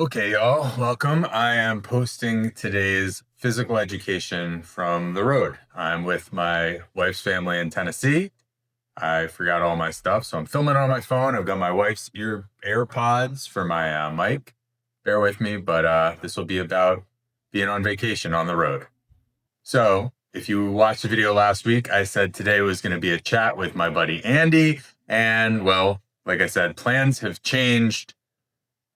Okay, y'all, welcome. I am posting today's physical education from the road. I'm with my wife's family in Tennessee. I forgot all my stuff, so I'm filming on my phone. I've got my wife's AirPods for my mic. Bear with me, but this will be about being on vacation on the road. So, if you watched the video last week, I said today was going to be a chat with my buddy Andy. And well, like I said, plans have changed.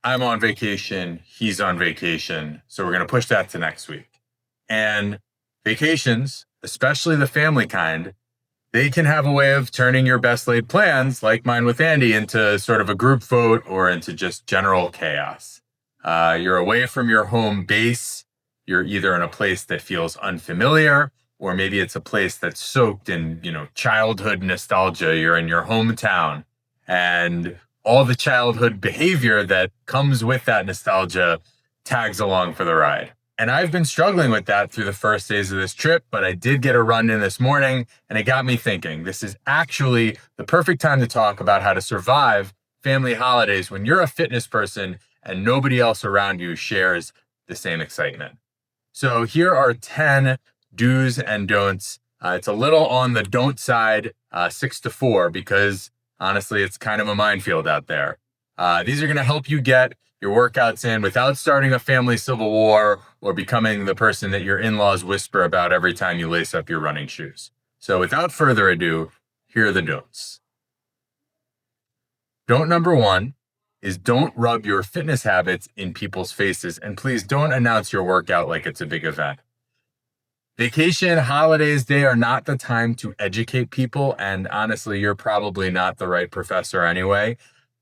I'm on vacation, he's on vacation, so we're going to push that to next week. And vacations, especially the family kind, they can have a way of turning your best laid plans, like mine with Andy, into sort of a group vote or into just general chaos. You're away from your home base. You're either in a place that feels unfamiliar, or maybe it's a place that's soaked in, childhood nostalgia. You're in your hometown, and all the childhood behavior that comes with that nostalgia tags along for the ride. And I've been struggling with that through the first days of this trip, but I did get a run in this morning, and it got me thinking this is actually the perfect time to talk about how to survive family holidays when you're a fitness person and nobody else around you shares the same excitement. So here are 10 do's and don'ts. It's a little on the don't side, 6 to 4, because honestly, it's kind of a minefield out there. These are going to help you get your workouts in without starting a family civil war or becoming the person that your in-laws whisper about every time you lace up your running shoes. So without further ado, here are the don'ts. Don't number 1 is don't rub your fitness habits in people's faces, and please don't announce your workout like it's a big event. Vacation, holidays, they are not the time to educate people, and honestly, you're probably not the right professor anyway.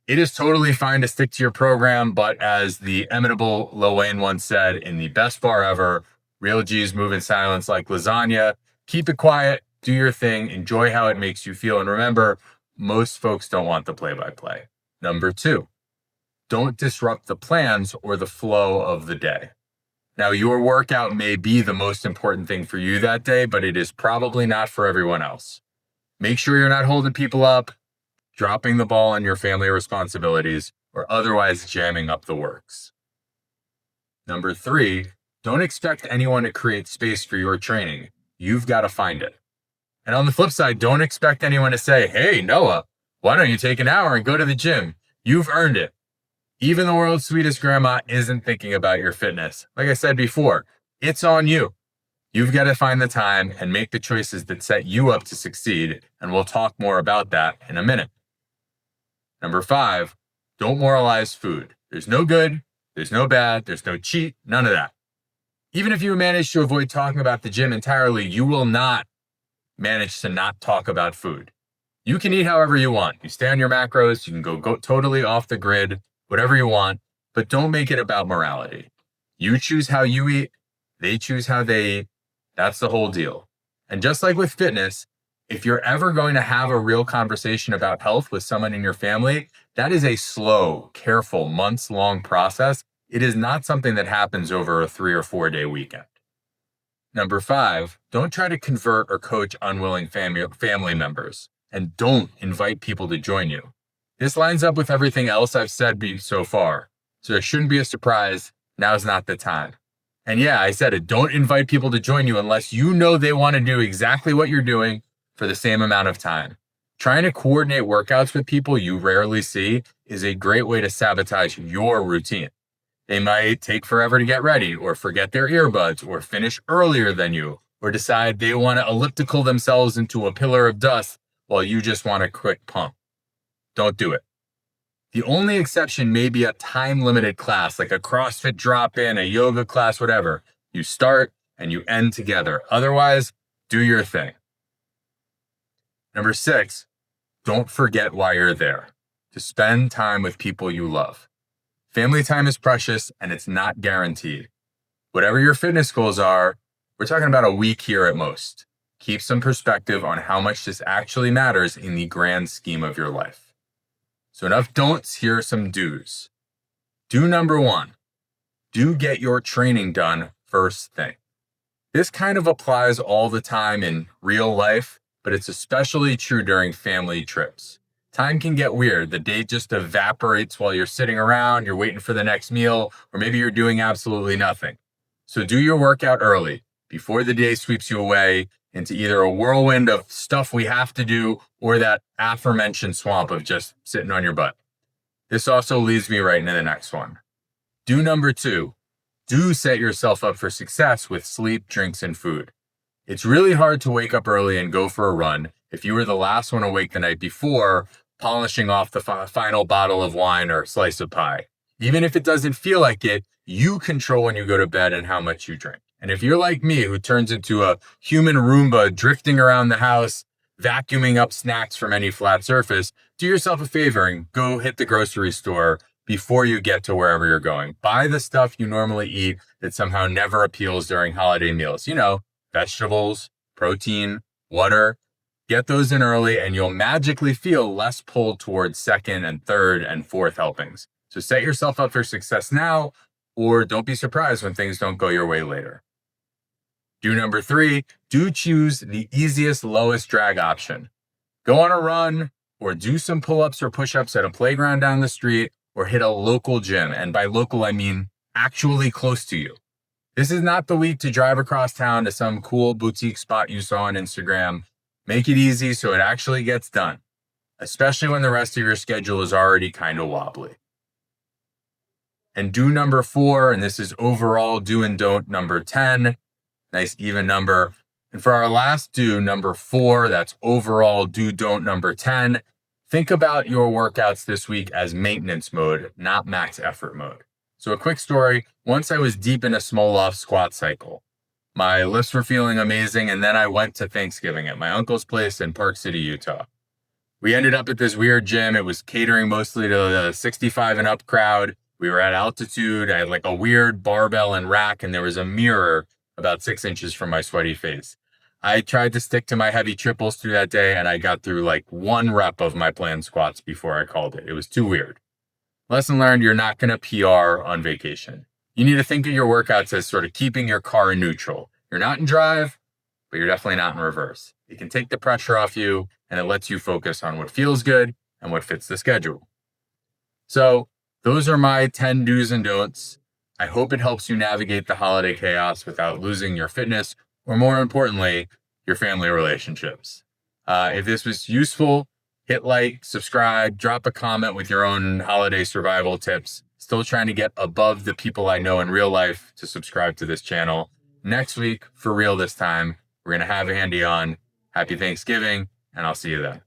It is totally fine to stick to your program, but as the eminable Lil Wayne once said, in the best bar ever, real G's move in silence like lasagna. Keep it quiet, do your thing, enjoy how it makes you feel, and remember, most folks don't want the play-by-play. Number 2, don't disrupt the plans or the flow of the day. Now, your workout may be the most important thing for you that day, but it is probably not for everyone else. Make sure you're not holding people up, dropping the ball on your family responsibilities, or otherwise jamming up the works. Number 3, don't expect anyone to create space for your training. You've got to find it. And on the flip side, don't expect anyone to say, "Hey, Noah, why don't you take an hour and go to the gym? You've earned it." Even the world's sweetest grandma isn't thinking about your fitness. Like I said before, it's on you. You've got to find the time and make the choices that set you up to succeed, and we'll talk more about that in a minute. Number 5, don't moralize food. There's no good, there's no bad, there's no cheat, none of that. Even if you manage to avoid talking about the gym entirely, you will not manage to not talk about food. You can eat however you want. You stay on your macros, you can go totally off the grid, whatever you want, but don't make it about morality. You choose how you eat, they choose how they eat. That's the whole deal. And just like with fitness, if you're ever going to have a real conversation about health with someone in your family, that is a slow, careful, months-long process. It is not something that happens over a 3 or 4 day weekend. Number 5, don't try to convert or coach unwilling family members, and don't invite people to join you. This lines up with everything else I've said so far, so it shouldn't be a surprise. Now's not the time. And yeah, I said it. Don't invite people to join you unless you know they want to do exactly what you're doing for the same amount of time. Trying to coordinate workouts with people you rarely see is a great way to sabotage your routine. They might take forever to get ready, or forget their earbuds, or finish earlier than you, or decide they want to elliptical themselves into a pillar of dust while you just want a quick pump. Don't do it. The only exception may be a time-limited class, like a CrossFit drop-in, a yoga class, whatever. You start and you end together. Otherwise, do your thing. Number 6, don't forget why you're there. To spend time with people you love. Family time is precious and it's not guaranteed. Whatever your fitness goals are, we're talking about a week here at most. Keep some perspective on how much this actually matters in the grand scheme of your life. So enough don'ts, here are some do's. Do number 1, do get your training done first thing. This kind of applies all the time in real life, but it's especially true during family trips. time can get weird. The day just evaporates while you're sitting around, you're waiting for the next meal, or maybe you're doing absolutely nothing. So do your workout early before the day sweeps you away into either a whirlwind of stuff we have to do or that aforementioned swamp of just sitting on your butt. This also leads me right into the next one. Do number 2. Do set yourself up for success with sleep, drinks, and food. It's really hard to wake up early and go for a run if you were the last one awake the night before, polishing off the final bottle of wine or slice of pie. Even if it doesn't feel like it, you control when you go to bed and how much you drink. And if you're like me, who turns into a human Roomba drifting around the house, vacuuming up snacks from any flat surface, do yourself a favor and go hit the grocery store before you get to wherever you're going. Buy the stuff you normally eat that somehow never appeals during holiday meals. Vegetables, protein, water. Get those in early and you'll magically feel less pulled towards second and third and fourth helpings. So set yourself up for success now, or don't be surprised when things don't go your way later. Do number 3, do choose the easiest, lowest drag option. Go on a run or do some pull-ups or push-ups at a playground down the street or hit a local gym. And by local, I mean actually close to you. This is not the week to drive across town to some cool boutique spot you saw on Instagram. Make it easy so it actually gets done, especially when the rest of your schedule is already kind of wobbly. And do number 4, and this is overall do and don't number 10, nice even number. And for our last do, number 4, that's overall do don't number 10, think about your workouts this week as maintenance mode, not max effort mode. So a quick story, once I was deep in a small loft squat cycle. My lifts were feeling amazing, and then I went to Thanksgiving at my uncle's place in Park City, Utah. We ended up at this weird gym. It was catering mostly to the 65 and up crowd. We were at altitude. I had like a weird barbell and rack, and there was a mirror about 6 inches from my sweaty face. I tried to stick to my heavy triples through that day, and I got through like 1 rep of my planned squats before I called it. It was too weird. Lesson learned, you're not going to PR on vacation. You need to think of your workouts as sort of keeping your car in neutral. You're not in drive, but you're definitely not in reverse. It can take the pressure off you, and it lets you focus on what feels good and what fits the schedule. So those are my 10 do's and don'ts. I hope it helps you navigate the holiday chaos without losing your fitness, or more importantly, your family relationships. If this was useful, hit like, subscribe, drop a comment with your own holiday survival tips. Still trying to get above the people I know in real life to subscribe to this channel. Next week, for real this time, we're going to have Andy on. Happy Thanksgiving, and I'll see you then.